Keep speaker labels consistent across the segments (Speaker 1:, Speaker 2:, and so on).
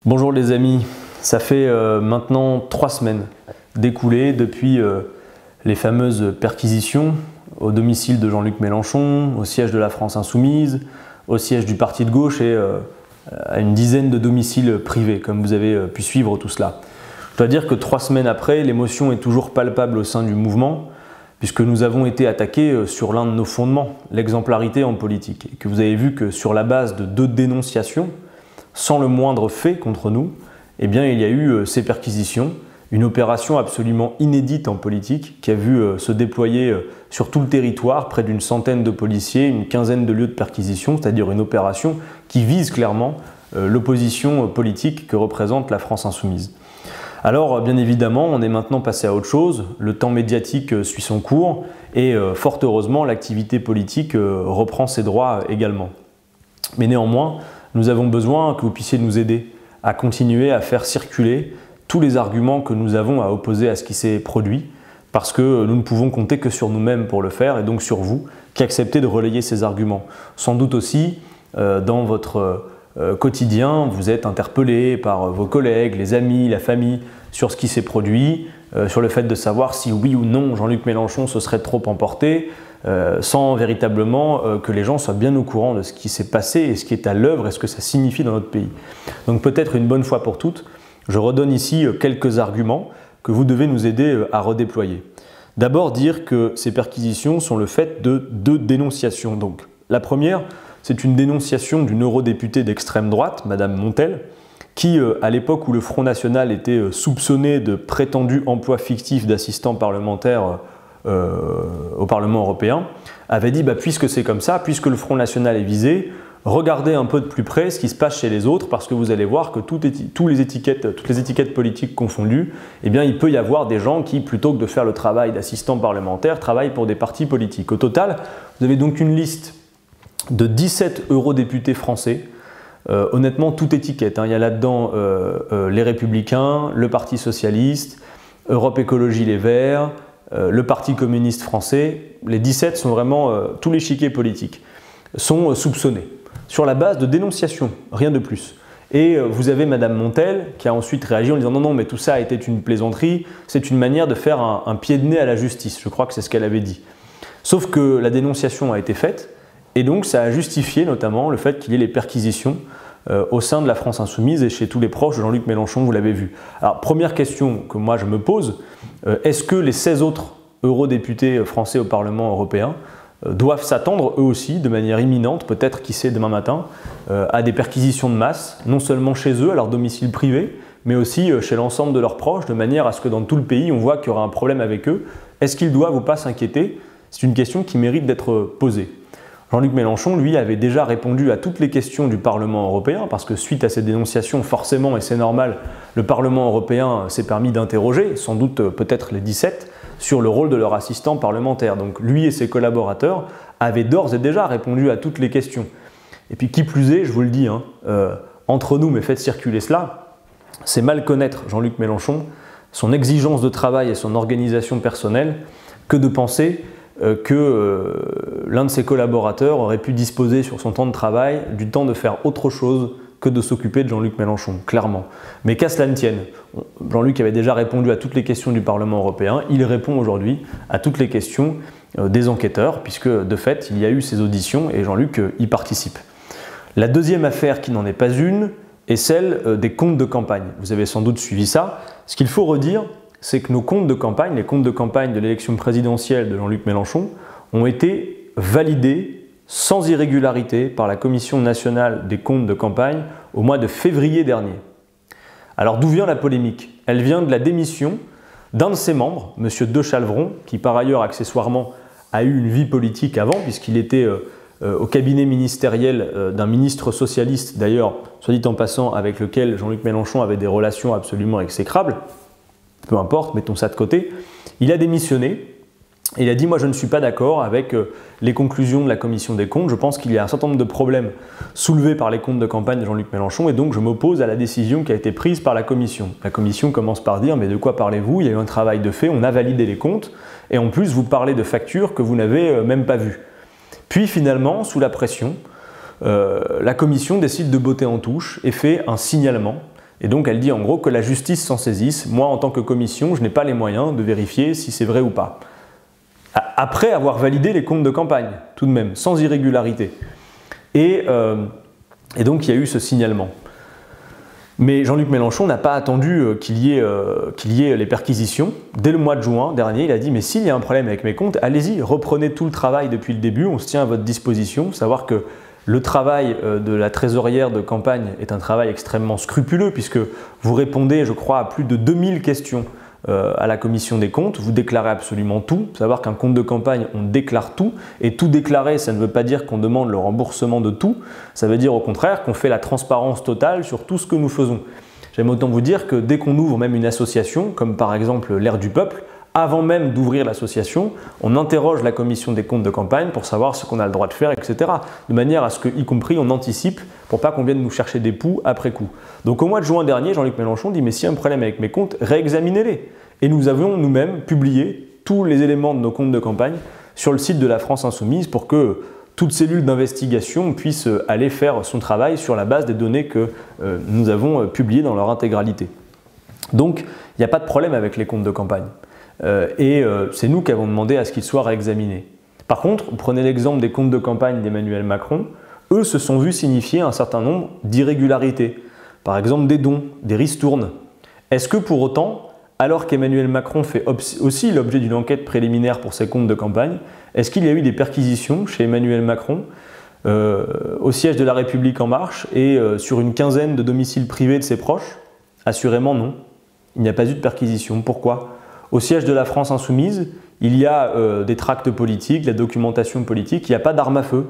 Speaker 1: Bonjour les amis, ça fait maintenant 3 semaines d'écoulées depuis les fameuses perquisitions au domicile de Jean-Luc Mélenchon, au siège de la France Insoumise, au siège du parti de gauche et à une dizaine de domiciles privés, comme vous avez pu suivre tout cela. Je dois dire que 3 semaines après, l'émotion est toujours palpable au sein du mouvement, puisque nous avons été attaqués sur l'un de nos fondements, l'exemplarité en politique, et que vous avez vu que sur la base de 2 dénonciations, sans le moindre fait contre nous, eh bien, il y a eu ces perquisitions, une opération absolument inédite en politique qui a vu se déployer sur tout le territoire près d'une centaine de policiers, une quinzaine de lieux de perquisition, c'est-à-dire une opération qui vise clairement l'opposition politique que représente la France Insoumise. Alors, bien évidemment, on est maintenant passé à autre chose, le temps médiatique suit son cours et fort heureusement, l'activité politique reprend ses droits également. Mais néanmoins, nous avons besoin que vous puissiez nous aider à continuer à faire circuler tous les arguments que nous avons à opposer à ce qui s'est produit, parce que nous ne pouvons compter que sur nous-mêmes pour le faire, et donc sur vous, qui acceptez de relayer ces arguments. Sans doute aussi, dans votre quotidien, vous êtes interpellé par vos collègues, les amis, la famille, sur ce qui s'est produit, sur le fait de savoir si oui ou non Jean-Luc Mélenchon se serait trop emporté, sans véritablement que les gens soient bien au courant de ce qui s'est passé et ce qui est à l'œuvre et ce que ça signifie dans notre pays. Donc peut-être une bonne fois pour toutes, je redonne ici quelques arguments que vous devez nous aider à redéployer. D'abord dire que ces perquisitions sont le fait de 2 dénonciations. Donc, la première, c'est une dénonciation d'une eurodéputée d'extrême droite, Madame Montel, qui, à l'époque où le Front National était soupçonné de prétendus emplois fictifs d'assistants parlementaires au Parlement européen, avait dit puisque c'est comme ça, puisque le Front National est visé, regardez un peu de plus près ce qui se passe chez les autres, parce que vous allez voir que toutes les étiquettes politiques confondues, eh bien, il peut y avoir des gens qui, plutôt que de faire le travail d'assistants parlementaires, travaillent pour des partis politiques. Au total, vous avez donc une liste de 17 eurodéputés français. Honnêtement, toute étiquette. Il y a là-dedans les Républicains, le Parti Socialiste, Europe Écologie Les Verts, le Parti communiste français. Les 17 sont vraiment, tous les chiquets politiques, sont soupçonnés, sur la base de dénonciations, rien de plus. Et vous avez Madame Montel qui a ensuite réagi en disant non, mais tout ça était une plaisanterie, c'est une manière de faire un pied de nez à la justice. Je crois que c'est ce qu'elle avait dit. Sauf que la dénonciation a été faite, et donc ça a justifié notamment le fait qu'il y ait les perquisitions au sein de la France Insoumise et chez tous les proches de Jean-Luc Mélenchon, vous l'avez vu. Alors, première question que moi je me pose, est-ce que les 16 autres eurodéputés français au Parlement européen doivent s'attendre eux aussi, de manière imminente, peut-être qui sait demain matin, à des perquisitions de masse, non seulement chez eux, à leur domicile privé, mais aussi chez l'ensemble de leurs proches, de manière à ce que dans tout le pays, on voit qu'il y aura un problème avec eux. Est-ce qu'ils doivent ou pas s'inquiéter? C'est une question qui mérite d'être posée. Jean-Luc Mélenchon, lui, avait déjà répondu à toutes les questions du Parlement européen, parce que suite à ces dénonciations, forcément, et c'est normal, le Parlement européen s'est permis d'interroger, sans doute peut-être les 17, sur le rôle de leur assistant parlementaire. Donc lui et ses collaborateurs avaient d'ores et déjà répondu à toutes les questions. Et puis qui plus est, je vous le dis, entre nous, mais faites circuler cela, c'est mal connaître Jean-Luc Mélenchon, son exigence de travail et son organisation personnelle, que de penser que l'un de ses collaborateurs aurait pu disposer sur son temps de travail du temps de faire autre chose que de s'occuper de Jean-Luc Mélenchon, clairement. Mais qu'à cela ne tienne, Jean-Luc avait déjà répondu à toutes les questions du Parlement européen, il répond aujourd'hui à toutes les questions des enquêteurs, puisque de fait, il y a eu ces auditions et Jean-Luc y participe. La deuxième affaire qui n'en est pas une est celle des comptes de campagne. Vous avez sans doute suivi ça. Ce qu'il faut redire, c'est que nos comptes de campagne, les comptes de campagne de l'élection présidentielle de Jean-Luc Mélenchon, ont été validés sans irrégularité par la Commission nationale des comptes de campagne au mois de février dernier. Alors d'où vient la polémique? Elle vient de la démission d'un de ses membres, M. De Chalvron, qui par ailleurs accessoirement a eu une vie politique avant, puisqu'il était au cabinet ministériel d'un ministre socialiste, d'ailleurs, soit dit en passant, avec lequel Jean-Luc Mélenchon avait des relations absolument exécrables. Peu importe, mettons ça de côté. Il a démissionné et il a dit « Moi, je ne suis pas d'accord avec les conclusions de la commission des comptes. Je pense qu'il y a un certain nombre de problèmes soulevés par les comptes de campagne de Jean-Luc Mélenchon et donc je m'oppose à la décision qui a été prise par la commission. » La commission commence par dire « Mais de quoi parlez-vous? Il y a eu un travail de fait, on a validé les comptes et en plus, vous parlez de factures que vous n'avez même pas vues. » Puis finalement, sous la pression, la commission décide de botter en touche et fait un signalement Et donc elle dit en gros que la justice s'en saisisse. Moi, en tant que commission, je n'ai pas les moyens de vérifier si c'est vrai ou pas. Après avoir validé les comptes de campagne, tout de même, sans irrégularité. Et donc il y a eu ce signalement. Mais Jean-Luc Mélenchon n'a pas attendu qu'il y ait les perquisitions. Dès le mois de juin dernier, il a dit « Mais s'il y a un problème avec mes comptes, allez-y, reprenez tout le travail depuis le début, on se tient à votre disposition. » Savoir que le travail de la trésorière de campagne est un travail extrêmement scrupuleux puisque vous répondez, je crois, à plus de 2000 questions à la commission des comptes, vous déclarez absolument tout. Savoir qu'un compte de campagne, on déclare tout, et tout déclarer, ça ne veut pas dire qu'on demande le remboursement de tout, ça veut dire au contraire qu'on fait la transparence totale sur tout ce que nous faisons. J'aime autant vous dire que dès qu'on ouvre même une association, comme par exemple l'Air du Peuple, avant même d'ouvrir l'association, on interroge la commission des comptes de campagne pour savoir ce qu'on a le droit de faire, etc. De manière à ce que, y compris, on anticipe pour pas qu'on vienne nous chercher des poux après coup. Donc au mois de juin dernier, Jean-Luc Mélenchon dit « Mais s'il y a un problème avec mes comptes, réexaminez-les ». Et nous avions nous-mêmes publié tous les éléments de nos comptes de campagne sur le site de la France Insoumise pour que toute cellule d'investigation puisse aller faire son travail sur la base des données que nous avons publiées dans leur intégralité. Donc il n'y a pas de problème avec les comptes de campagne. C'est nous qui avons demandé à ce qu'ils soient réexaminés. Par contre, prenez l'exemple des comptes de campagne d'Emmanuel Macron, eux se sont vus signifier un certain nombre d'irrégularités. Par exemple des dons, des ristournes. Est-ce que pour autant, alors qu'Emmanuel Macron fait aussi l'objet d'une enquête préliminaire pour ses comptes de campagne, est-ce qu'il y a eu des perquisitions chez Emmanuel Macron au siège de La République En Marche et sur une quinzaine de domiciles privés de ses proches? Assurément non. Il n'y a pas eu de perquisition. Pourquoi? Au siège de la France Insoumise, il y a des tracts politiques, de la documentation politique, il n'y a pas d'armes à feu.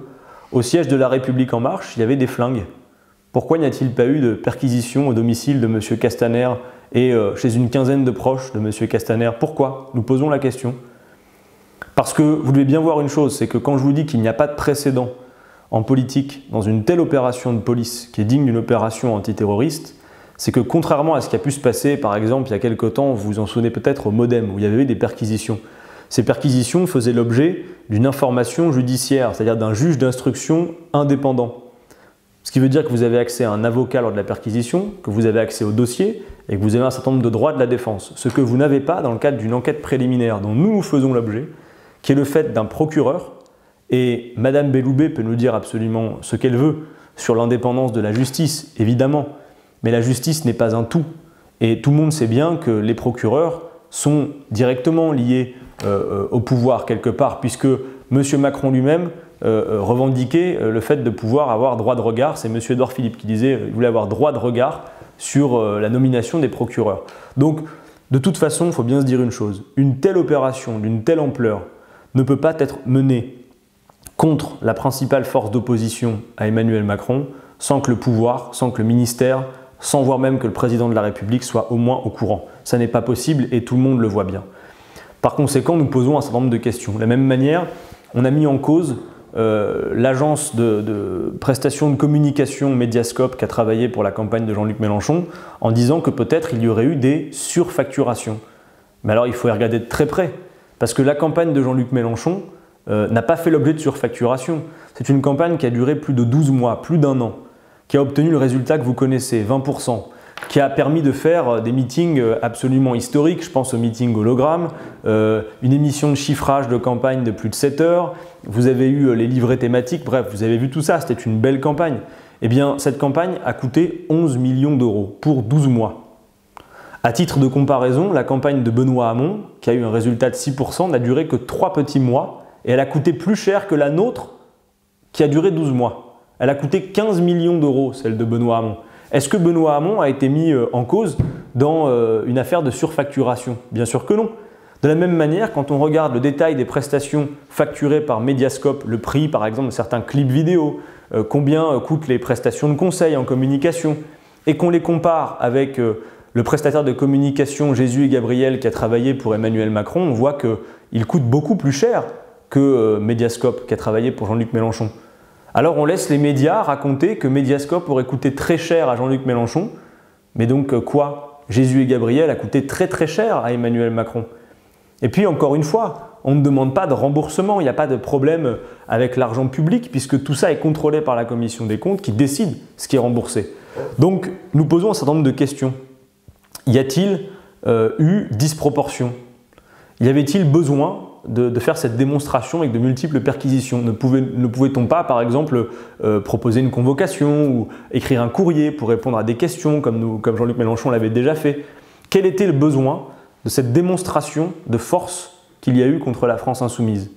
Speaker 1: Au siège de La République En Marche, il y avait des flingues. Pourquoi n'y a-t-il pas eu de perquisition au domicile de M. Castaner et chez une quinzaine de proches de M. Castaner? Pourquoi? Nous posons la question. Parce que vous devez bien voir une chose, c'est que quand je vous dis qu'il n'y a pas de précédent en politique dans une telle opération de police qui est digne d'une opération antiterroriste, c'est que contrairement à ce qui a pu se passer, par exemple, il y a quelque temps, vous vous en souvenez peut-être au Modem, où il y avait eu des perquisitions. Ces perquisitions faisaient l'objet d'une information judiciaire, c'est-à-dire d'un juge d'instruction indépendant. Ce qui veut dire que vous avez accès à un avocat lors de la perquisition, que vous avez accès au dossier et que vous avez un certain nombre de droits de la défense. Ce que vous n'avez pas dans le cadre d'une enquête préliminaire dont nous faisons l'objet, qui est le fait d'un procureur, et Madame Belloubet peut nous dire absolument ce qu'elle veut sur l'indépendance de la justice, évidemment, mais la justice n'est pas un tout. Et tout le monde sait bien que les procureurs sont directement liés au pouvoir quelque part, puisque M. Macron lui-même revendiquait le fait de pouvoir avoir droit de regard. C'est M. Édouard Philippe qui disait qu'il voulait avoir droit de regard sur la nomination des procureurs. Donc, de toute façon, il faut bien se dire une chose. Une telle opération d'une telle ampleur ne peut pas être menée contre la principale force d'opposition à Emmanuel Macron sans que le pouvoir, sans que le ministère, sans voire même que le président de la République soit au moins au courant. Ça n'est pas possible et tout le monde le voit bien. Par conséquent, nous posons un certain nombre de questions. De la même manière, on a mis en cause l'agence de prestations de communication Mediascope qui a travaillé pour la campagne de Jean-Luc Mélenchon en disant que peut-être il y aurait eu des surfacturations. Mais alors il faut y regarder de très près parce que la campagne de Jean-Luc Mélenchon n'a pas fait l'objet de surfacturation. C'est une campagne qui a duré plus de 12 mois, plus d'1 an, qui a obtenu le résultat que vous connaissez, 20%, qui a permis de faire des meetings absolument historiques, je pense au meeting hologramme, une émission de chiffrage de campagne de plus de 7 heures, vous avez eu les livrets thématiques, bref, vous avez vu tout ça, c'était une belle campagne. Eh bien, cette campagne a coûté 11 millions d'euros pour 12 mois. À titre de comparaison, la campagne de Benoît Hamon, qui a eu un résultat de 6%, n'a duré que 3 petits mois et elle a coûté plus cher que la nôtre qui a duré 12 mois. Elle a coûté 15 millions d'euros, celle de Benoît Hamon. Est-ce que Benoît Hamon a été mis en cause dans une affaire de surfacturation? Bien sûr que non. De la même manière, quand on regarde le détail des prestations facturées par Mediascope, le prix par exemple de certains clips vidéo, combien coûtent les prestations de conseil en communication, et qu'on les compare avec le prestataire de communication Jésus et Gabriel qui a travaillé pour Emmanuel Macron, on voit qu'il coûte beaucoup plus cher que Mediascope qui a travaillé pour Jean-Luc Mélenchon. Alors on laisse les médias raconter que Mediascope aurait coûté très cher à Jean-Luc Mélenchon, mais donc quoi? Jésus et Gabriel a coûté très très cher à Emmanuel Macron. Et puis encore une fois, on ne demande pas de remboursement, il n'y a pas de problème avec l'argent public puisque tout ça est contrôlé par la commission des comptes qui décide ce qui est remboursé. Donc nous posons un certain nombre de questions. Y a-t-il eu disproportion? Y avait-il besoin de faire cette démonstration avec de multiples perquisitions? Ne pouvait-on pas, par exemple, proposer une convocation ou écrire un courrier pour répondre à des questions comme Jean-Luc Mélenchon l'avait déjà fait? Quel était le besoin de cette démonstration de force qu'il y a eu contre la France insoumise?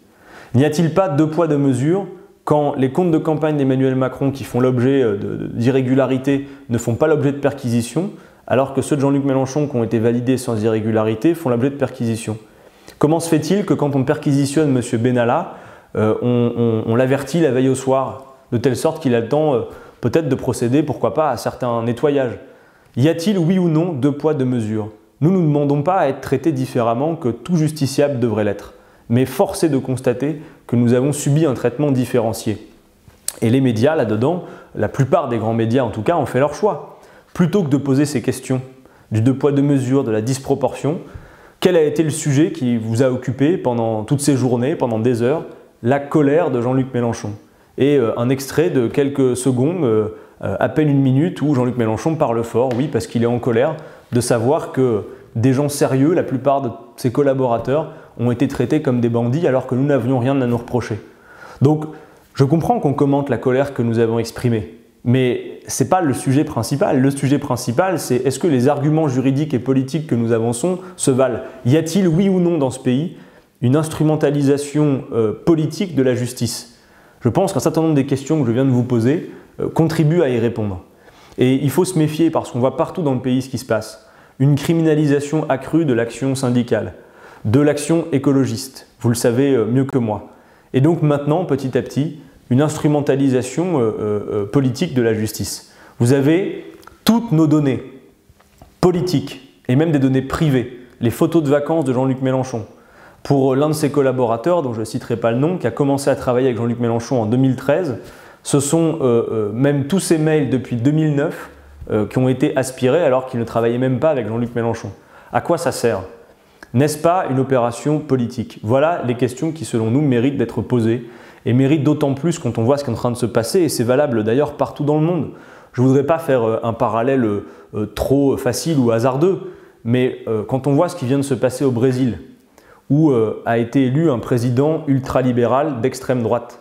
Speaker 1: N'y a-t-il pas deux poids deux mesures quand les comptes de campagne d'Emmanuel Macron qui font l'objet d'irrégularités ne font pas l'objet de perquisitions, alors que ceux de Jean-Luc Mélenchon qui ont été validés sans irrégularité font l'objet de perquisitions? Comment se fait-il que quand on perquisitionne M. Benalla, on l'avertit la veille au soir, de telle sorte qu'il a le temps peut-être de procéder, pourquoi pas, à certains nettoyages? Y a-t-il, oui ou non, deux poids deux mesures? Nous ne demandons pas à être traités différemment que tout justiciable devrait l'être, mais force est de constater que nous avons subi un traitement différencié. Et les médias, là-dedans, la plupart des grands médias en tout cas, ont fait leur choix. Plutôt que de poser ces questions du deux poids deux mesures, de la disproportion, quel a été le sujet qui vous a occupé pendant toutes ces journées, pendant des heures? La colère de Jean-Luc Mélenchon. Et un extrait de quelques secondes, à peine une minute, où Jean-Luc Mélenchon parle fort, oui, parce qu'il est en colère de savoir que des gens sérieux, la plupart de ses collaborateurs, ont été traités comme des bandits alors que nous n'avions rien à nous reprocher. Donc, je comprends qu'on commente la colère que nous avons exprimée, mais ce n'est pas le sujet principal. Le sujet principal, c'est est-ce que les arguments juridiques et politiques que nous avançons se valent? Y a-t-il, oui ou non, dans ce pays, une instrumentalisation politique de la justice? Je pense qu'un certain nombre des questions que je viens de vous poser contribuent à y répondre. Et il faut se méfier parce qu'on voit partout dans le pays ce qui se passe. Une criminalisation accrue de l'action syndicale, de l'action écologiste, vous le savez mieux que moi. Et donc maintenant, petit à petit, une instrumentalisation politique de la justice. Vous avez toutes nos données politiques et même des données privées, les photos de vacances de Jean-Luc Mélenchon. Pour l'un de ses collaborateurs, dont je ne citerai pas le nom, qui a commencé à travailler avec Jean-Luc Mélenchon en 2013, ce sont même tous ces mails depuis 2009 qui ont été aspirés alors qu'il ne travaillait même pas avec Jean-Luc Mélenchon. À quoi ça sert? N'est-ce pas une opération politique? Voilà les questions qui, selon nous, méritent d'être posées et méritent d'autant plus quand on voit ce qui est en train de se passer, et c'est valable d'ailleurs partout dans le monde. Je ne voudrais pas faire un parallèle trop facile ou hasardeux, mais quand on voit ce qui vient de se passer au Brésil, où a été élu un président ultralibéral d'extrême droite,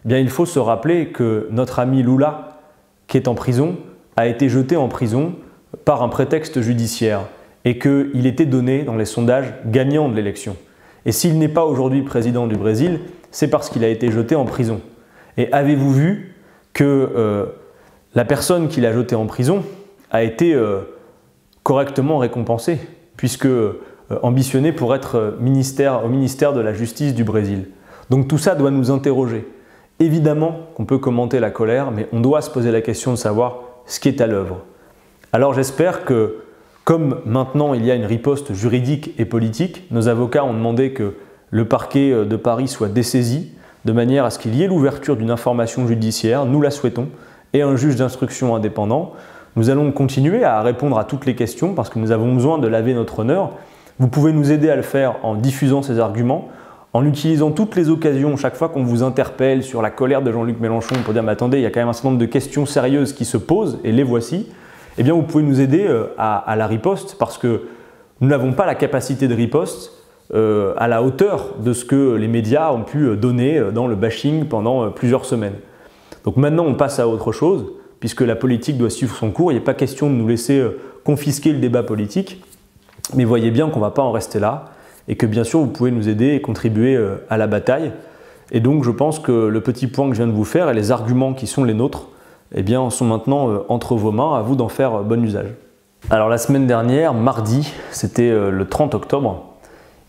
Speaker 1: eh bien, il faut se rappeler que notre ami Lula, qui est en prison, a été jeté en prison par un prétexte judiciaire et qu'il était donné dans les sondages gagnant de l'élection. Et s'il n'est pas aujourd'hui président du Brésil, c'est parce qu'il a été jeté en prison. Et avez-vous vu que la personne qui l'a jeté en prison a été correctement récompensée, puisque ambitionnée pour être au ministère de la Justice du Brésil. Donc tout ça doit nous interroger. Évidemment qu'on peut commenter la colère, mais on doit se poser la question de savoir ce qui est à l'œuvre. Alors j'espère que, comme maintenant il y a une riposte juridique et politique, nos avocats ont demandé que le parquet de Paris soit dessaisi, de manière à ce qu'il y ait l'ouverture d'une information judiciaire, nous la souhaitons, et un juge d'instruction indépendant. Nous allons continuer à répondre à toutes les questions parce que nous avons besoin de laver notre honneur. Vous pouvez nous aider à le faire en diffusant ces arguments, en utilisant toutes les occasions, chaque fois qu'on vous interpelle sur la colère de Jean-Luc Mélenchon pour dire « mais attendez, il y a quand même un certain nombre de questions sérieuses qui se posent et les voici », eh bien vous pouvez nous aider à la riposte parce que nous n'avons pas la capacité de riposte à la hauteur de ce que les médias ont pu donner dans le bashing pendant plusieurs semaines. Donc maintenant on passe à autre chose, puisque la politique doit suivre son cours, il n'est pas question de nous laisser confisquer le débat politique, mais voyez bien qu'on ne va pas en rester là, et que bien sûr vous pouvez nous aider et contribuer à la bataille. Et donc je pense que le petit point que je viens de vous faire et les arguments qui sont les nôtres, eh bien, sont maintenant entre vos mains, à vous d'en faire bon usage. Alors la semaine dernière, mardi, c'était le 30 octobre,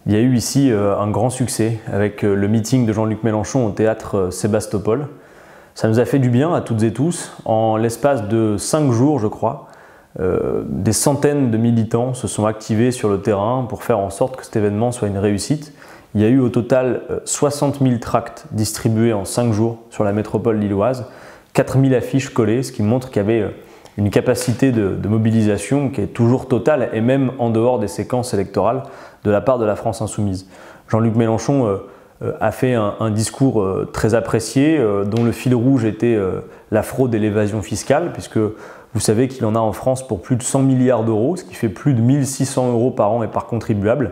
Speaker 1: il y a eu ici un grand succès avec le meeting de Jean-Luc Mélenchon au théâtre Sébastopol. Ça nous a fait du bien à toutes et tous. En l'espace de 5 jours, je crois, des centaines de militants se sont activés sur le terrain pour faire en sorte que cet événement soit une réussite. Il y a eu au total 60 000 tracts distribués en 5 jours sur la métropole lilloise, 4 000 affiches collées, ce qui montre qu'il y avait une capacité de mobilisation qui est toujours totale et même en dehors des séquences électorales de la part de la France insoumise. Jean-Luc Mélenchon a fait un discours très apprécié dont le fil rouge était la fraude et l'évasion fiscale, puisque Vous savez qu'il en a en France pour plus de 100 milliards d'euros, ce qui fait plus de 1600 euros par an et par contribuable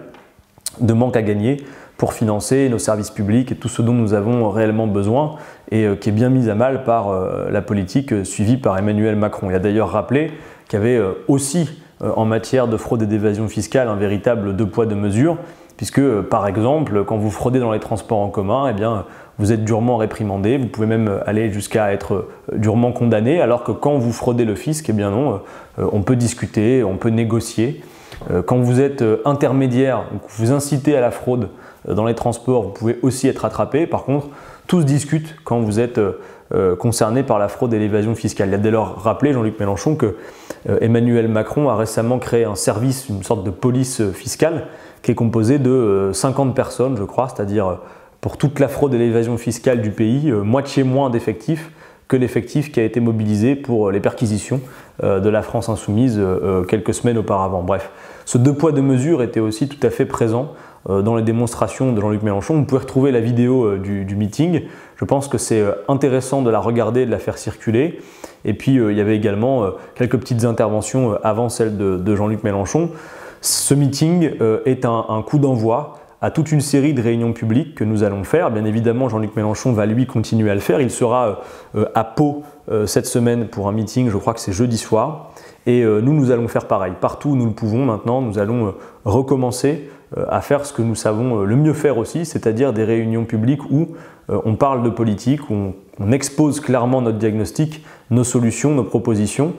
Speaker 1: de manque à gagner pour financer nos services publics et tout ce dont nous avons réellement besoin et qui est bien mis à mal par la politique suivie par Emmanuel Macron. Il a d'ailleurs rappelé qu'il y avait aussi en matière de fraude et d'évasion fiscale un véritable deux poids deux mesures, puisque par exemple quand vous fraudez dans les transports en commun, eh bien, vous êtes durement réprimandé, vous pouvez même aller jusqu'à être durement condamné, alors que quand vous fraudez le fisc, eh bien non, on peut discuter, on peut négocier. Quand vous êtes intermédiaire, donc vous incitez à la fraude dans les transports, vous pouvez aussi être attrapé. Par contre, tout se discute quand vous êtes concerné par la fraude et l'évasion fiscale. Il a dès lors rappelé, Jean-Luc Mélenchon, que Emmanuel Macron a récemment créé un service, une sorte de police fiscale, qui est composé de 50 personnes, je crois, c'est-à-dire pour toute la fraude et l'évasion fiscale du pays, moitié moins d'effectifs que l'effectif qui a été mobilisé pour les perquisitions de la France insoumise quelques semaines auparavant. Bref, ce deux poids deux mesures était aussi tout à fait présent dans les démonstrations de Jean-Luc Mélenchon. Vous pouvez retrouver la vidéo du meeting. Je pense que c'est intéressant de la regarder, de la faire circuler. Et puis il y avait également quelques petites interventions avant celle de Jean-Luc Mélenchon. Ce meeting est un coup d'envoi à toute une série de réunions publiques que nous allons faire. Bien évidemment, Jean-Luc Mélenchon va lui continuer à le faire. Il sera à Pau cette semaine pour un meeting, je crois que c'est jeudi soir. Et nous allons faire pareil. Partout où nous le pouvons maintenant, nous allons recommencer à faire ce que nous savons le mieux faire aussi, c'est-à-dire des réunions publiques où on parle de politique, où on expose clairement notre diagnostic, nos solutions, nos propositions.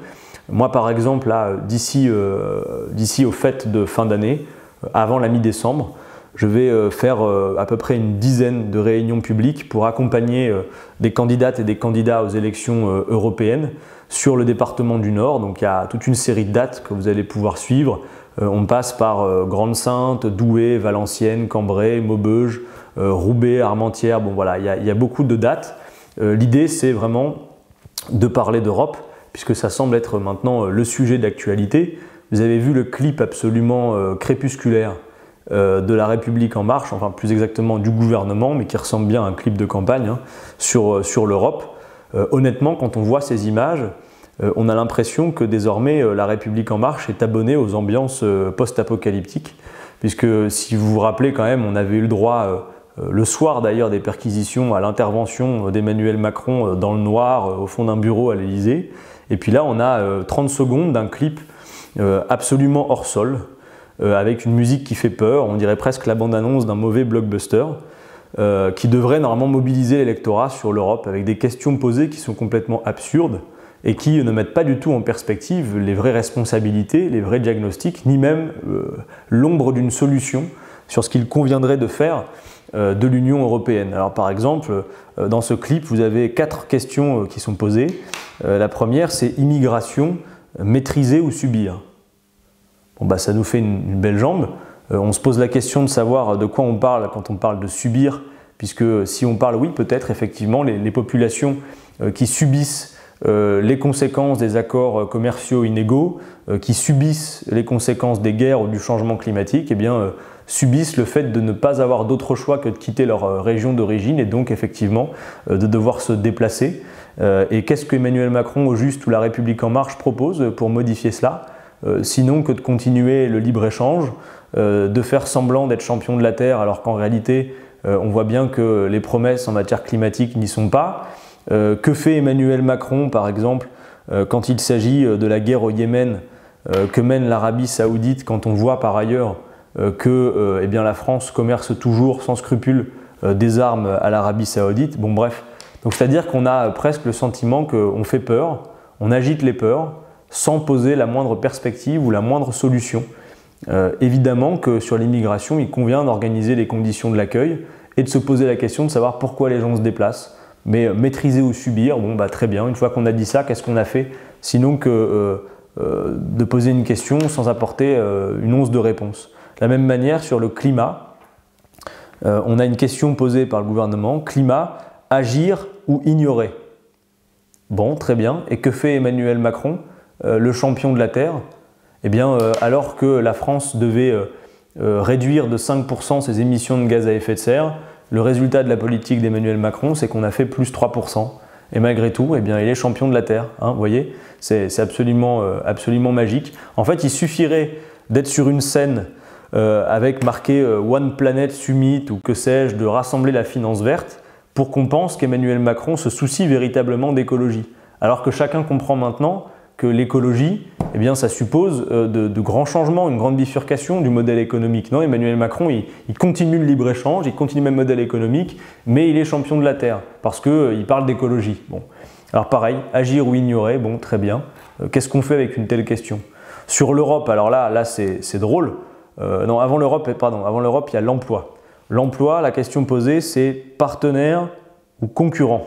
Speaker 1: Moi, par exemple, d'ici aux fêtes de fin d'année, avant la mi-décembre, je vais faire à peu près une dizaine de réunions publiques pour accompagner des candidates et des candidats aux élections européennes sur le département du Nord. Donc il y a toute une série de dates que vous allez pouvoir suivre. On passe par Grande-Sainte, Douai, Valenciennes, Cambrai, Maubeuge, Roubaix, Armentières. Bon voilà, il y a beaucoup de dates. L'idée, c'est vraiment de parler d'Europe, puisque ça semble être maintenant le sujet d'actualité. Vous avez vu le clip absolument crépusculaire de La République En Marche, enfin plus exactement du gouvernement, mais qui ressemble bien à un clip de campagne hein, sur l'Europe. Honnêtement, quand on voit ces images, on a l'impression que désormais La République En Marche est abonnée aux ambiances post-apocalyptiques, puisque si vous vous rappelez quand même, on avait eu le droit, le soir d'ailleurs des perquisitions, à l'intervention d'Emmanuel Macron dans le noir, au fond d'un bureau à l'Élysée. Et puis là, on a 30 secondes d'un clip absolument hors sol, avec une musique qui fait peur, on dirait presque la bande-annonce d'un mauvais blockbuster, qui devrait normalement mobiliser l'électorat sur l'Europe, avec des questions posées qui sont complètement absurdes et qui ne mettent pas du tout en perspective les vraies responsabilités, les vrais diagnostics, ni même l'ombre d'une solution sur ce qu'il conviendrait de faire de l'Union européenne. Alors par exemple, dans ce clip, vous avez 4 questions qui sont posées. La première, c'est immigration, maîtriser ou subir? Bon, bah, ça nous fait une belle jambe. On se pose la question de savoir de quoi on parle quand on parle de subir, puisque si on parle, oui, peut-être effectivement les populations qui subissent les conséquences des accords commerciaux inégaux, qui subissent les conséquences des guerres ou du changement climatique, eh bien, subissent le fait de ne pas avoir d'autre choix que de quitter leur région d'origine et donc effectivement de devoir se déplacer. Et qu'est-ce qu'Emmanuel Macron, au juste, ou La République En Marche propose pour modifier cela ? Sinon que de continuer le libre-échange, de faire semblant d'être champion de la Terre alors qu'en réalité on voit bien que les promesses en matière climatique n'y sont pas. Que fait Emmanuel Macron par exemple quand il s'agit de la guerre au Yémen que mène l'Arabie Saoudite, quand on voit par ailleurs que eh bien, la France commerce toujours sans scrupule des armes à l'Arabie Saoudite. Bon bref, donc c'est-à-dire qu'on a presque le sentiment qu'on fait peur, on agite les peurs, sans poser la moindre perspective ou la moindre solution. Évidemment que sur l'immigration, il convient d'organiser les conditions de l'accueil et de se poser la question de savoir pourquoi les gens se déplacent. Mais maîtriser ou subir, bon bah très bien, une fois qu'on a dit ça, qu'est-ce qu'on a fait? Sinon que de poser une question sans apporter une once de réponse. De la même manière, sur le climat, on a une question posée par le gouvernement, climat, agir ou ignorer? Bon, très bien, et que fait Emmanuel Macron, le champion de la Terre? Eh bien, alors que la France devait réduire de 5% ses émissions de gaz à effet de serre, le résultat de la politique d'Emmanuel Macron, c'est qu'on a fait plus 3%. et malgré tout, eh bien, il est champion de la Terre. Hein, vous voyez, c'est absolument, absolument magique. En fait, il suffirait d'être sur une scène avec marqué One Planet Summit ou que sais-je, de rassembler la finance verte pour qu'on pense qu'Emmanuel Macron se soucie véritablement d'écologie. Alors que chacun comprend maintenant que l'écologie, eh bien, ça suppose de grands changements, une grande bifurcation du modèle économique. Non, Emmanuel Macron, il continue le libre-échange, il continue le même modèle économique, mais il est champion de la Terre parce qu'il parle d'écologie. Bon. Alors pareil, agir ou ignorer, bon, très bien. Qu'est-ce qu'on fait avec une telle question? Sur l'Europe, alors là c'est drôle. Non, avant l'Europe, il y a l'emploi. L'emploi, la question posée, c'est partenaire ou concurrent?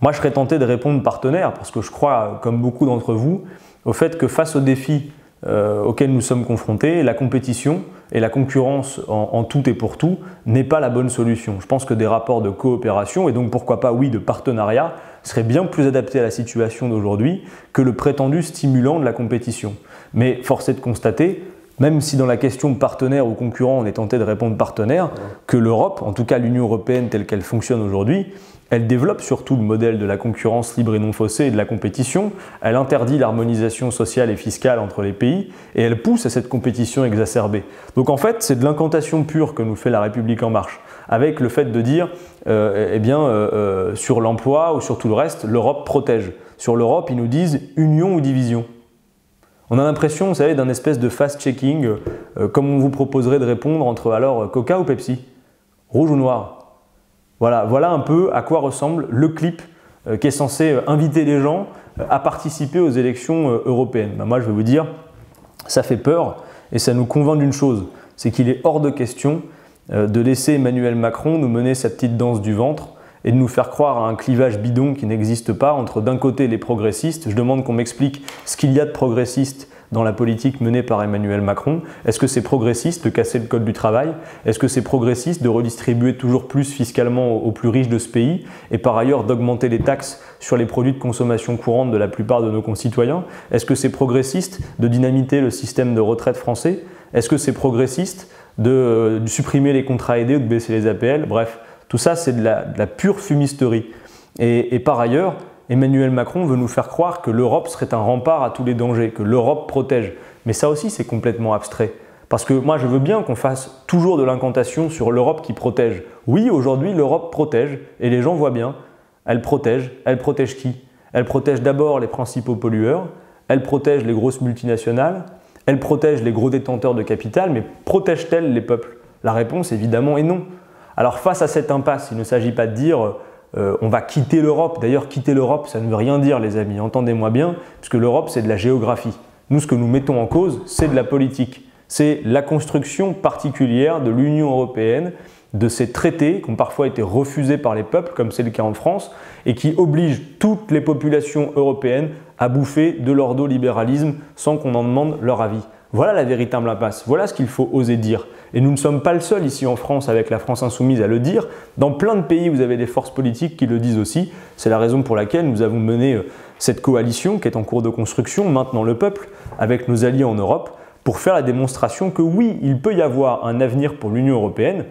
Speaker 1: Moi, je serais tenté de répondre partenaire parce que je crois, comme beaucoup d'entre vous, au fait que face aux défis auxquels nous sommes confrontés, la compétition et la concurrence en tout et pour tout n'est pas la bonne solution. Je pense que des rapports de coopération et donc pourquoi pas, oui, de partenariat seraient bien plus adaptés à la situation d'aujourd'hui que le prétendu stimulant de la compétition. Mais force est de constater, même si dans la question partenaire ou concurrent, on est tenté de répondre partenaire, que l'Europe, en tout cas l'Union européenne telle qu'elle fonctionne aujourd'hui, elle développe surtout le modèle de la concurrence libre et non faussée et de la compétition, elle interdit l'harmonisation sociale et fiscale entre les pays et elle pousse à cette compétition exacerbée. Donc en fait, c'est de l'incantation pure que nous fait La République En Marche, avec le fait de dire, sur l'emploi ou sur tout le reste, l'Europe protège. Sur l'Europe, ils nous disent union ou division. On a l'impression, vous savez, d'un espèce de fast-checking, comme on vous proposerait de répondre entre alors Coca ou Pepsi, rouge ou noir. Voilà un peu à quoi ressemble le clip qui est censé inviter les gens à participer aux élections européennes. Ben moi, je vais vous dire, ça fait peur et ça nous convainc d'une chose, c'est qu'il est hors de question de laisser Emmanuel Macron nous mener sa petite danse du ventre et de nous faire croire à un clivage bidon qui n'existe pas entre d'un côté les progressistes. Je demande qu'on m'explique ce qu'il y a de progressiste dans la politique menée par Emmanuel Macron. Est-ce que c'est progressiste de casser le code du travail? Est-ce que c'est progressiste de redistribuer toujours plus fiscalement aux plus riches de ce pays et par ailleurs d'augmenter les taxes sur les produits de consommation courante de la plupart de nos concitoyens? Est-ce que c'est progressiste de dynamiter le système de retraite français? Est-ce que c'est progressiste de supprimer les contrats aidés ou de baisser les APL? Bref, tout ça c'est de la pure fumisterie. Et par ailleurs, Emmanuel Macron veut nous faire croire que l'Europe serait un rempart à tous les dangers, que l'Europe protège. Mais ça aussi, c'est complètement abstrait. Parce que moi, je veux bien qu'on fasse toujours de l'incantation sur l'Europe qui protège. Oui, aujourd'hui, l'Europe protège, et les gens voient bien. Elle protège qui? Elle protège d'abord les principaux pollueurs, elle protège les grosses multinationales, elle protège les gros détenteurs de capital, mais protège-t-elle les peuples? La réponse, évidemment, est non. Alors face à cette impasse, il ne s'agit pas de dire on va quitter l'Europe. D'ailleurs, quitter l'Europe, ça ne veut rien dire, les amis. Entendez-moi bien, puisque l'Europe, c'est de la géographie. Nous, ce que nous mettons en cause, c'est de la politique. C'est la construction particulière de l'Union européenne, de ces traités qui ont parfois été refusés par les peuples, comme c'est le cas en France, et qui obligent toutes les populations européennes à bouffer de l'ordolibéralisme sans qu'on en demande leur avis. Voilà la véritable impasse, voilà ce qu'il faut oser dire. Et nous ne sommes pas le seul ici en France, avec la France Insoumise, à le dire. Dans plein de pays, vous avez des forces politiques qui le disent aussi. C'est la raison pour laquelle nous avons mené cette coalition qui est en cours de construction, Maintenant le peuple, avec nos alliés en Europe, pour faire la démonstration que oui, il peut y avoir un avenir pour l'Union européenne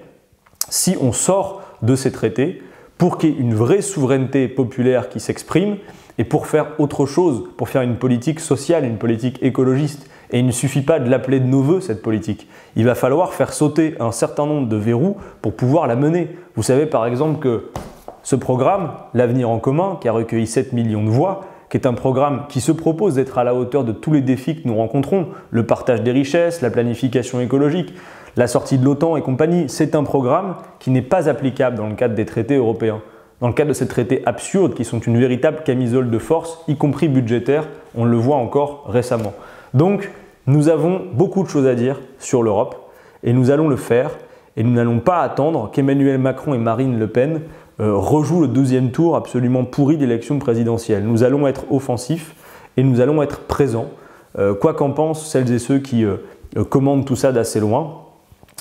Speaker 1: si on sort de ces traités, pour qu'il y ait une vraie souveraineté populaire qui s'exprime et pour faire autre chose, pour faire une politique sociale, une politique écologiste. Et il ne suffit pas de l'appeler de nos voeux, cette politique. Il va falloir faire sauter un certain nombre de verrous pour pouvoir la mener. Vous savez par exemple que ce programme, l'Avenir en commun, qui a recueilli 7 millions de voix, qui est un programme qui se propose d'être à la hauteur de tous les défis que nous rencontrons, le partage des richesses, la planification écologique, la sortie de l'OTAN et compagnie, c'est un programme qui n'est pas applicable dans le cadre des traités européens. Dans le cadre de ces traités absurdes qui sont une véritable camisole de force, y compris budgétaire, on le voit encore récemment. Donc, nous avons beaucoup de choses à dire sur l'Europe et nous allons le faire et nous n'allons pas attendre qu'Emmanuel Macron et Marine Le Pen rejouent le deuxième tour absolument pourri d'élection présidentielle. Nous allons être offensifs et nous allons être présents, quoi qu'en pensent celles et ceux qui commandent tout ça d'assez loin.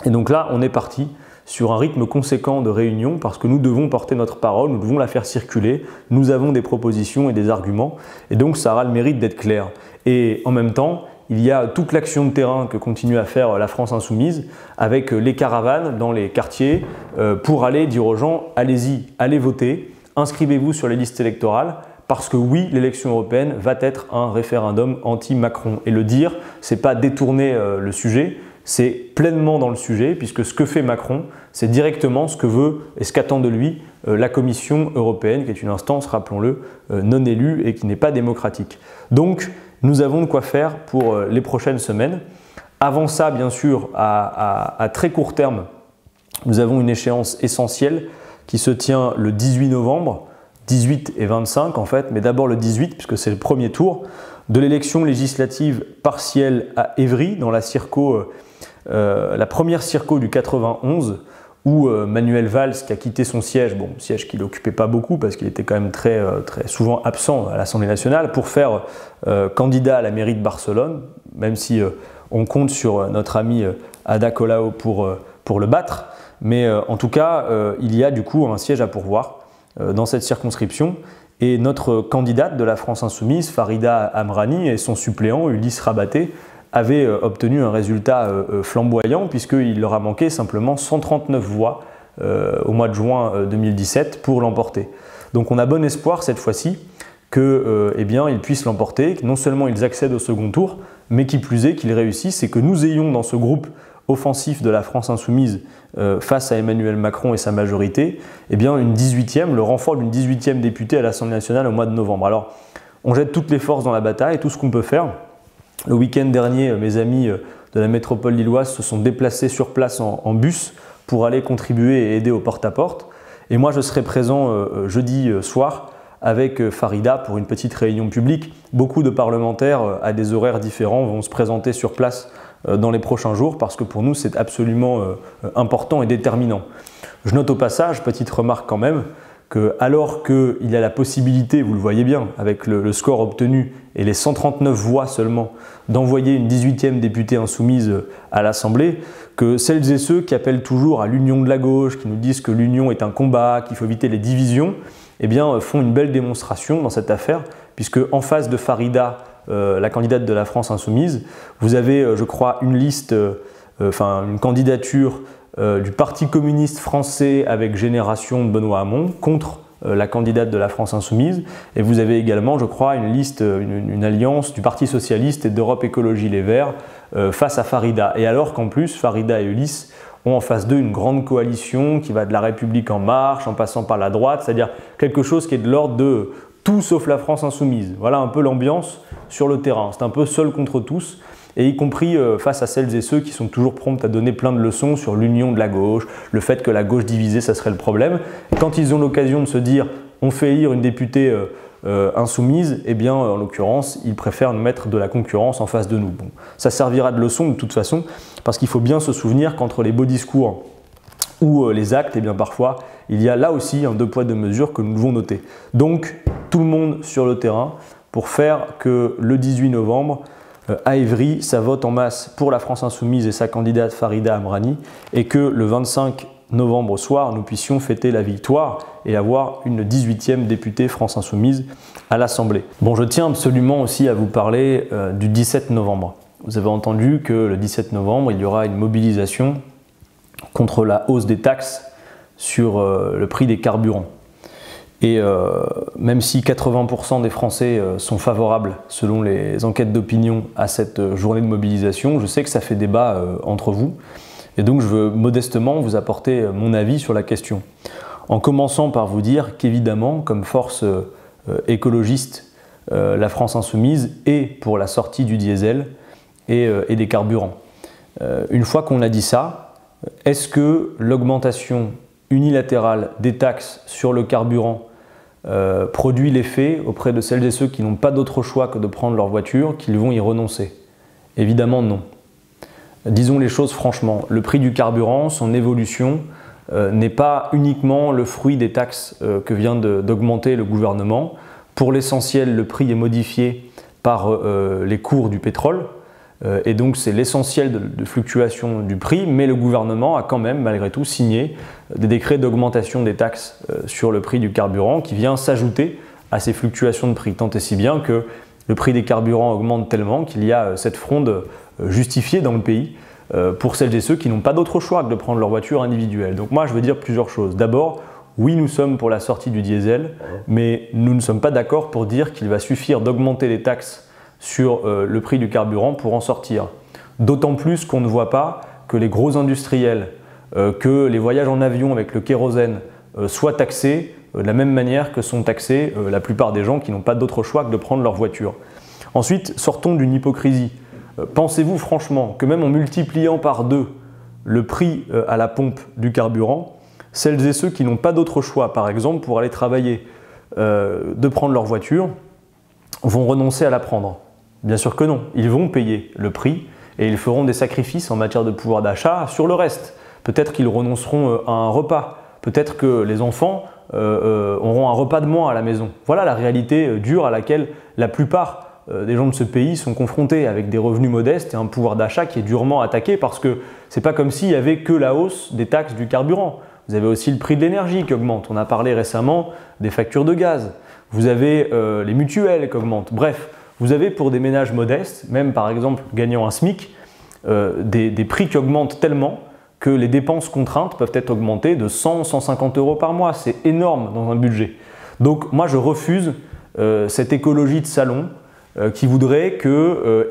Speaker 1: Et donc là, on est parti sur un rythme conséquent de réunions parce que nous devons porter notre parole, nous devons la faire circuler, nous avons des propositions et des arguments et donc ça aura le mérite d'être clair. Et en même temps, il y a toute l'action de terrain que continue à faire la France Insoumise avec les caravanes dans les quartiers pour aller dire aux gens « allez-y, allez voter ». inscrivez-vous sur les listes électorales parce que oui, l'élection européenne va être un référendum anti-Macron. Et le dire, c'est pas détourner le sujet, c'est pleinement dans le sujet, puisque ce que fait Macron, c'est directement ce que veut et ce qu'attend de lui la Commission européenne, qui est une instance, rappelons-le, non élue et qui n'est pas démocratique. Donc, nous avons de quoi faire pour les prochaines semaines. Avant ça, bien sûr, à très court terme, nous avons une échéance essentielle qui se tient le 18 novembre, 18 et 25 en fait, mais d'abord le 18, puisque c'est le premier tour de l'élection législative partielle à Évry, dans la première circo du 91, où Manuel Valls, qui a quitté son siège, bon, siège qu'il n'occupait pas beaucoup parce qu'il était quand même très souvent absent à l'Assemblée nationale, pour faire candidat à la mairie de Barcelone, même si on compte sur notre ami Ada Colau pour le battre. Mais en tout cas, il y a du coup un siège à pourvoir dans cette circonscription. Et notre candidate de la France Insoumise, Farida Amrani, et son suppléant, Ulysse Rabaté, avaient obtenu un résultat flamboyant puisqu'il leur a manqué simplement 139 voix au mois de juin 2017 pour l'emporter. Donc on a bon espoir cette fois-ci qu'ils puissent l'emporter, que non seulement ils accèdent au second tour, mais qui plus est qu'ils réussissent et que nous ayons dans ce groupe offensif de la France Insoumise face à Emmanuel Macron et sa majorité, le renfort d'une 18e députée à l'Assemblée nationale au mois de novembre. Alors, on jette toutes les forces dans la bataille, tout ce qu'on peut faire. Le week-end dernier, mes amis de la métropole lilloise se sont déplacés sur place en bus pour aller contribuer et aider au porte-à-porte. Et moi, je serai présent jeudi soir avec Farida pour une petite réunion publique. Beaucoup de parlementaires à des horaires différents vont se présenter sur place dans les prochains jours parce que pour nous c'est absolument important et déterminant. Je note au passage, petite remarque quand même, que alors qu'il y a la possibilité, vous le voyez bien, avec le score obtenu et les 139 voix seulement, d'envoyer une 18e députée insoumise à l'Assemblée, que celles et ceux qui appellent toujours à l'union de la gauche, qui nous disent que l'union est un combat, qu'il faut éviter les divisions, font une belle démonstration dans cette affaire, puisque en face de Farida, la candidate de la France Insoumise, vous avez, je crois, une liste, une candidature du Parti communiste français avec Génération de Benoît Hamon contre la candidate de la France Insoumise, et vous avez également, je crois, une liste, une alliance du Parti socialiste et d'Europe Écologie Les Verts face à Farida. Et alors qu'en plus, Farida et Ulysse ont en face d'eux une grande coalition qui va de la République en marche en passant par la droite, c'est-à-dire quelque chose qui est de l'ordre de tout sauf la France Insoumise. Voilà un peu l'ambiance sur le terrain. C'est un peu seul contre tous, et y compris face à celles et ceux qui sont toujours prompts à donner plein de leçons sur l'union de la gauche, le fait que la gauche divisée, ça serait le problème. Et quand ils ont l'occasion de se dire on fait élire une députée insoumise, en l'occurrence, ils préfèrent nous mettre de la concurrence en face de nous. Bon, ça servira de leçon de toute façon, parce qu'il faut bien se souvenir qu'entre les beaux discours ou les actes, parfois, il y a là aussi un deux poids deux mesures que nous devons noter. Donc, tout le monde sur le terrain pour faire que le 18 novembre, à Évry, ça vote en masse pour la France Insoumise et sa candidate Farida Amrani, et que le 25 novembre au soir, nous puissions fêter la victoire et avoir une 18e députée France Insoumise à l'Assemblée. Bon, je tiens absolument aussi à vous parler du 17 novembre. Vous avez entendu que le 17 novembre, il y aura une mobilisation contre la hausse des taxes sur le prix des carburants. Et même si 80% des Français sont favorables, selon les enquêtes d'opinion, à cette journée de mobilisation, je sais que ça fait débat entre vous. Et donc je veux modestement vous apporter mon avis sur la question. En commençant par vous dire qu'évidemment, comme force écologiste, la France Insoumise est pour la sortie du diesel et des carburants. Une fois qu'on a dit ça, est-ce que l'augmentation unilatérale des taxes sur le carburant produit l'effet auprès de celles et ceux qui n'ont pas d'autre choix que de prendre leur voiture, qu'ils vont y renoncer? Évidemment non. Disons les choses franchement, le prix du carburant, son évolution, n'est pas uniquement le fruit des taxes que vient d'augmenter le gouvernement. Pour l'essentiel, le prix est modifié par les cours du pétrole, et donc c'est l'essentiel de fluctuation du prix, mais le gouvernement a quand même, malgré tout, signé des décrets d'augmentation des taxes sur le prix du carburant qui vient s'ajouter à ces fluctuations de prix, tant et si bien que le prix des carburants augmente tellement qu'il y a cette fronde justifiée dans le pays pour celles et ceux qui n'ont pas d'autre choix que de prendre leur voiture individuelle. Donc moi je veux dire plusieurs choses. D'abord, oui, nous sommes pour la sortie du diesel, mais nous ne sommes pas d'accord pour dire qu'il va suffire d'augmenter les taxes sur le prix du carburant pour en sortir. D'autant plus qu'on ne voit pas que les gros industriels, que les voyages en avion avec le kérosène soient taxés de la même manière que sont taxés la plupart des gens qui n'ont pas d'autre choix que de prendre leur voiture. Ensuite, sortons d'une hypocrisie. Pensez-vous franchement que même en multipliant par 2 le prix à la pompe du carburant, celles et ceux qui n'ont pas d'autre choix, par exemple pour aller travailler, de prendre leur voiture, vont renoncer à la prendre? Bien sûr que non, ils vont payer le prix et ils feront des sacrifices en matière de pouvoir d'achat sur le reste. Peut-être qu'ils renonceront à un repas, peut-être que les enfants auront un repas de moins à la maison. Voilà la réalité dure à laquelle la plupart des gens de ce pays sont confrontés, avec des revenus modestes et un pouvoir d'achat qui est durement attaqué, parce que c'est pas comme s'il y avait que la hausse des taxes du carburant. Vous avez aussi le prix de l'énergie qui augmente. On a parlé récemment des factures de gaz. Vous avez les mutuelles qui augmentent. Bref, vous avez pour des ménages modestes, même par exemple gagnant un SMIC, des prix qui augmentent tellement que les dépenses contraintes peuvent être augmentées de 100-150 € par mois. C'est énorme dans un budget. Donc moi je refuse cette écologie de salon qui voudrait que,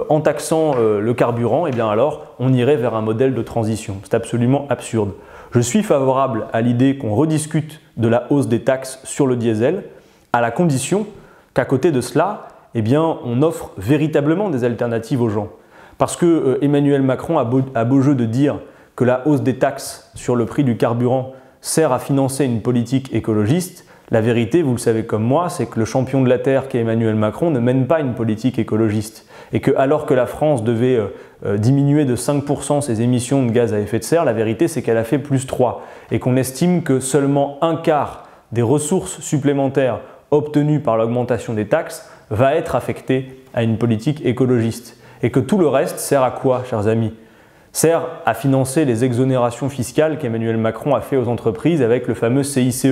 Speaker 1: en taxant le carburant, alors on irait vers un modèle de transition. C'est absolument absurde. Je suis favorable à l'idée qu'on rediscute de la hausse des taxes sur le diesel, à la condition qu'à côté de cela, on offre véritablement des alternatives aux gens. Parce que Emmanuel Macron a beau jeu de dire que la hausse des taxes sur le prix du carburant sert à financer une politique écologiste. La vérité, vous le savez comme moi, c'est que le champion de la Terre qu'est Emmanuel Macron ne mène pas une politique écologiste. Et que alors que la France devait diminuer de 5% ses émissions de gaz à effet de serre, la vérité c'est qu'elle a fait plus 3. Et qu'on estime que seulement un quart des ressources supplémentaires obtenues par l'augmentation des taxes va être affectée à une politique écologiste. Et que tout le reste sert à quoi, chers amis? Sert à financer les exonérations fiscales qu'Emmanuel Macron a fait aux entreprises avec le fameux CICE.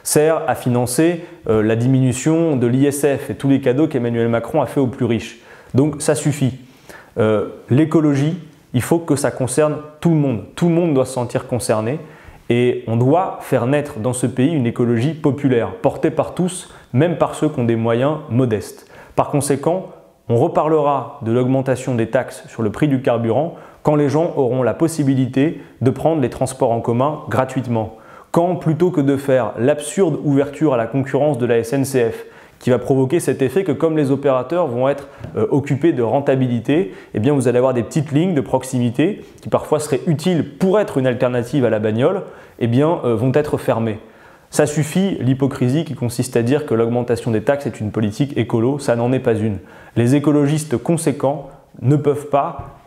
Speaker 1: Sert à financer la diminution de l'ISF et tous les cadeaux qu'Emmanuel Macron a fait aux plus riches. Donc ça suffit. L'écologie, il faut que ça concerne tout le monde. Tout le monde doit se sentir concerné et on doit faire naître dans ce pays une écologie populaire, portée par tous, même par ceux qui ont des moyens modestes. Par conséquent, on reparlera de l'augmentation des taxes sur le prix du carburant quand les gens auront la possibilité de prendre les transports en commun gratuitement. Quand, plutôt que de faire l'absurde ouverture à la concurrence de la SNCF, qui va provoquer cet effet que comme les opérateurs vont être occupés de rentabilité, vous allez avoir des petites lignes de proximité qui parfois seraient utiles pour être une alternative à la bagnole, vont être fermées. Ça suffit l'hypocrisie qui consiste à dire que l'augmentation des taxes est une politique écolo, ça n'en est pas une. Les écologistes conséquents ne peuvent pas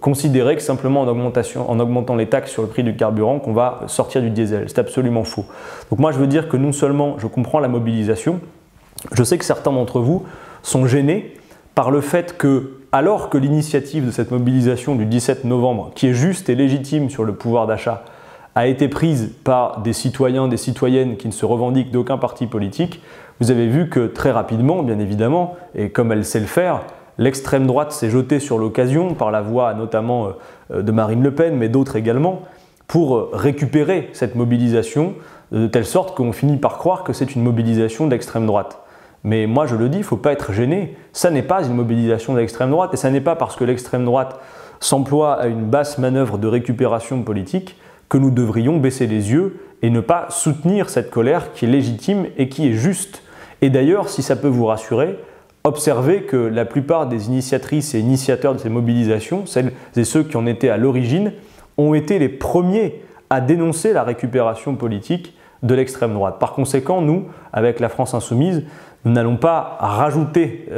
Speaker 1: considérer que simplement en augmentant les taxes sur le prix du carburant qu'on va sortir du diesel. C'est absolument faux. Donc moi je veux dire que non seulement je comprends la mobilisation, je sais que certains d'entre vous sont gênés par le fait que, alors que l'initiative de cette mobilisation du 17 novembre, qui est juste et légitime sur le pouvoir d'achat, a été prise par des citoyens, des citoyennes qui ne se revendiquent d'aucun parti politique, vous avez vu que très rapidement, bien évidemment, et comme elle sait le faire, l'extrême droite s'est jetée sur l'occasion, par la voix notamment de Marine Le Pen, mais d'autres également, pour récupérer cette mobilisation, de telle sorte qu'on finit par croire que c'est une mobilisation d'extrême droite. Mais moi je le dis, il ne faut pas être gêné, ça n'est pas une mobilisation d'extrême droite, et ça n'est pas parce que l'extrême droite s'emploie à une basse manœuvre de récupération politique que nous devrions baisser les yeux et ne pas soutenir cette colère qui est légitime et qui est juste. Et d'ailleurs, si ça peut vous rassurer, observez que la plupart des initiatrices et initiateurs de ces mobilisations, celles et ceux qui en étaient à l'origine, ont été les premiers à dénoncer la récupération politique de l'extrême droite. Par conséquent, nous, avec la France Insoumise, nous n'allons pas rajouter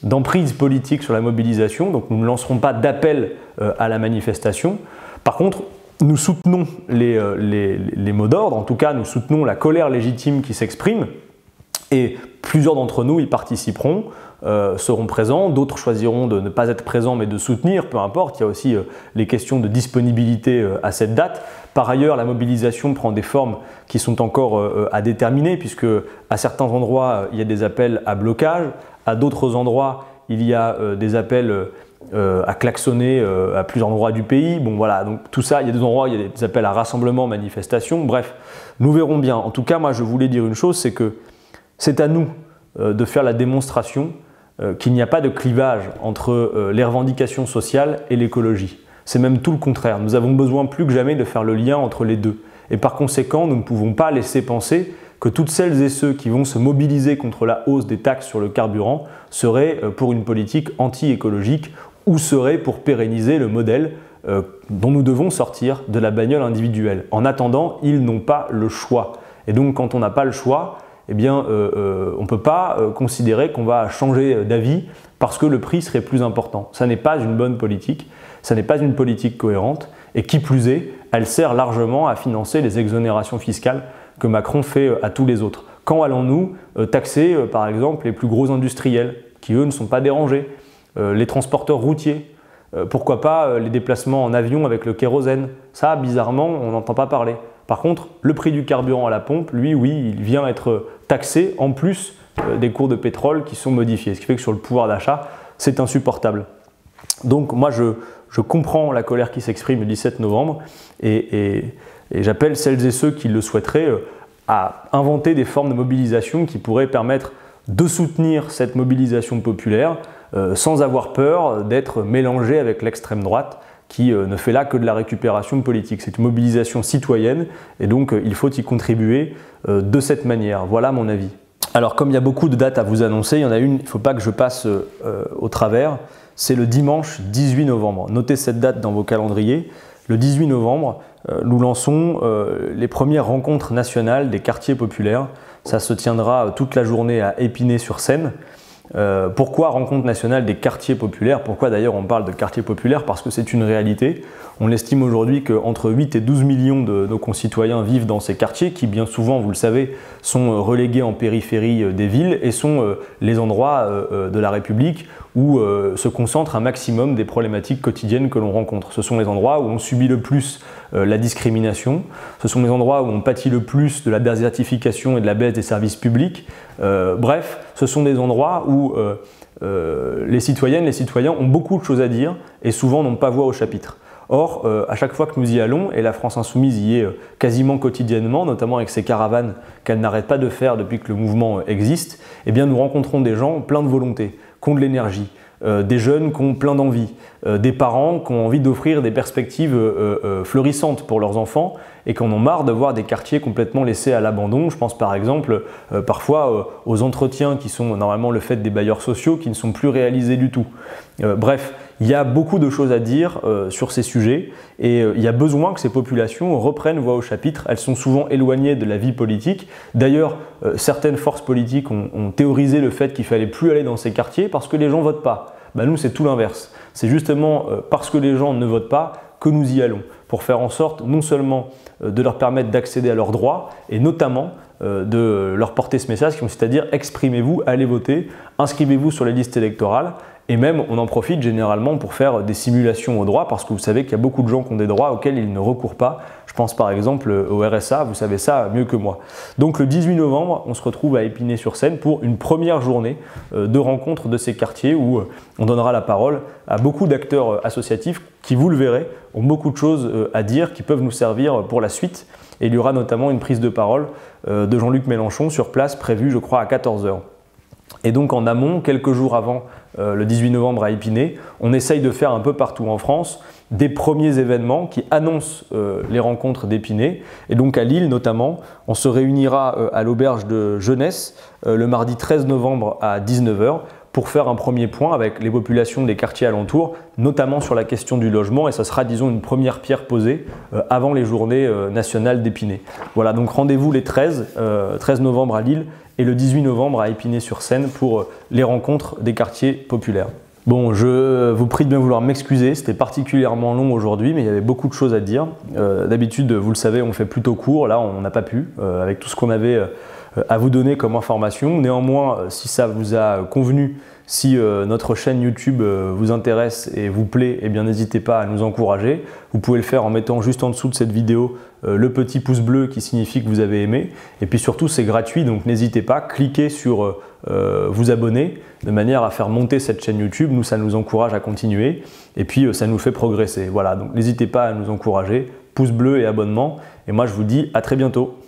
Speaker 1: d'emprise politique sur la mobilisation, donc nous ne lancerons pas d'appel à la manifestation. Par contre, nous soutenons les mots d'ordre, en tout cas nous soutenons la colère légitime qui s'exprime, et plusieurs d'entre nous y participeront, seront présents, d'autres choisiront de ne pas être présents mais de soutenir, peu importe, il y a aussi les questions de disponibilité à cette date. Par ailleurs, la mobilisation prend des formes qui sont encore à déterminer, puisque à certains endroits il y a des appels à blocage, à d'autres endroits il y a des appels à klaxonner à plusieurs endroits du pays. Bon voilà, donc tout ça, il y a des endroits où il y a des appels à rassemblement, manifestation, bref, nous verrons bien. En tout cas, moi je voulais dire une chose, c'est que c'est à nous de faire la démonstration qu'il n'y a pas de clivage entre les revendications sociales et l'écologie. C'est même tout le contraire. Nous avons besoin plus que jamais de faire le lien entre les deux. Et par conséquent, nous ne pouvons pas laisser penser que toutes celles et ceux qui vont se mobiliser contre la hausse des taxes sur le carburant seraient pour une politique anti-écologique ou seraient pour pérenniser le modèle dont nous devons sortir de la bagnole individuelle. En attendant, ils n'ont pas le choix. Et donc quand on n'a pas le choix, eh bien, on ne peut pas considérer qu'on va changer d'avis parce que le prix serait plus important. Ça n'est pas une bonne politique, ça n'est pas une politique cohérente et qui plus est, elle sert largement à financer les exonérations fiscales que Macron fait à tous les autres. Quand allons-nous taxer par exemple les plus gros industriels qui eux ne sont pas dérangés, les transporteurs routiers, pourquoi pas les déplacements en avion avec le kérosène? Ça, bizarrement, on n'entend pas parler. Par contre, le prix du carburant à la pompe, lui, oui, il vient être taxé en plus des cours de pétrole qui sont modifiés. Ce qui fait que sur le pouvoir d'achat, c'est insupportable. Donc moi, je comprends la colère qui s'exprime le 17 novembre et j'appelle celles et ceux qui le souhaiteraient à inventer des formes de mobilisation qui pourraient permettre de soutenir cette mobilisation populaire sans avoir peur d'être mélangé avec l'extrême droite qui ne fait là que de la récupération politique. C'est une mobilisation citoyenne et donc il faut y contribuer de cette manière. Voilà mon avis. Alors comme il y a beaucoup de dates à vous annoncer, il y en a une, il ne faut pas que je passe au travers, c'est le dimanche 18 novembre. Notez cette date dans vos calendriers. Le 18 novembre, nous lançons les premières rencontres nationales des quartiers populaires. Ça se tiendra toute la journée à Épinay-sur-Seine. Pourquoi rencontre nationale des quartiers populaires? Pourquoi d'ailleurs on parle de quartiers populaires? Parce que c'est une réalité. On estime aujourd'hui qu'entre 8 et 12 millions de nos concitoyens vivent dans ces quartiers qui bien souvent, vous le savez, sont relégués en périphérie des villes et sont les endroits de la République où se concentre un maximum des problématiques quotidiennes que l'on rencontre. Ce sont les endroits où on subit le plus la discrimination, ce sont les endroits où on pâtit le plus de la désertification et de la baisse des services publics. Bref, ce sont des endroits où les citoyennes, les citoyens ont beaucoup de choses à dire et souvent n'ont pas voix au chapitre. Or, à chaque fois que nous y allons, et la France Insoumise y est quasiment quotidiennement, notamment avec ses caravanes qu'elle n'arrête pas de faire depuis que le mouvement existe, eh bien nous rencontrons des gens pleins de volonté, qui ont de l'énergie, des jeunes qui ont plein d'envie, des parents qui ont envie d'offrir des perspectives florissantes pour leurs enfants et qui en ont marre de voir des quartiers complètement laissés à l'abandon. Je pense par exemple parfois aux entretiens qui sont normalement le fait des bailleurs sociaux qui ne sont plus réalisés du tout. Bref, il y a beaucoup de choses à dire sur ces sujets et il y a besoin que ces populations reprennent voix au chapitre. Elles sont souvent éloignées de la vie politique. D'ailleurs, certaines forces politiques ont théorisé le fait qu'il fallait plus aller dans ces quartiers parce que les gens ne votent pas. Ben nous, c'est tout l'inverse. C'est justement parce que les gens ne votent pas que nous y allons, pour faire en sorte non seulement de leur permettre d'accéder à leurs droits et notamment de leur porter ce message, c'est-à-dire exprimez-vous, allez voter, inscrivez-vous sur les listes électorales. Et même, on en profite généralement pour faire des simulations aux droits parce que vous savez qu'il y a beaucoup de gens qui ont des droits auxquels ils ne recourent pas. Je pense par exemple au RSA, vous savez ça mieux que moi. Donc le 18 novembre, on se retrouve à Épinay-sur-Seine pour une première journée de rencontre de ces quartiers où on donnera la parole à beaucoup d'acteurs associatifs qui, vous le verrez, ont beaucoup de choses à dire qui peuvent nous servir pour la suite. Et il y aura notamment une prise de parole de Jean-Luc Mélenchon sur place prévue, je crois, à 14 h. Et donc en amont, quelques jours avant le 18 novembre à Épinay, on essaye de faire un peu partout en France des premiers événements qui annoncent les rencontres d'Épinay. Et donc à Lille notamment, on se réunira à l'auberge de jeunesse le mardi 13 novembre à 19 h pour faire un premier point avec les populations des quartiers alentours, notamment sur la question du logement, et ça sera, disons, une première pierre posée avant les journées nationales d'Épinay. Voilà, donc rendez-vous les 13 novembre à Lille et le 18 novembre à Épinay-sur-Seine pour les rencontres des quartiers populaires. Bon, je vous prie de bien vouloir m'excuser, c'était particulièrement long aujourd'hui, mais il y avait beaucoup de choses à dire. D'habitude, vous le savez, on fait plutôt court, là on n'a pas pu, avec tout ce qu'on avait à vous donner comme information. Néanmoins, si ça vous a convenu, si notre chaîne YouTube vous intéresse et vous plaît, eh bien n'hésitez pas à nous encourager. Vous pouvez le faire en mettant juste en dessous de cette vidéo le petit pouce bleu qui signifie que vous avez aimé. Et puis surtout, c'est gratuit, donc n'hésitez pas, cliquez sur vous abonner de manière à faire monter cette chaîne YouTube. Nous, ça nous encourage à continuer et puis ça nous fait progresser. Voilà, donc n'hésitez pas à nous encourager, pouce bleu et abonnement. Et moi, je vous dis à très bientôt.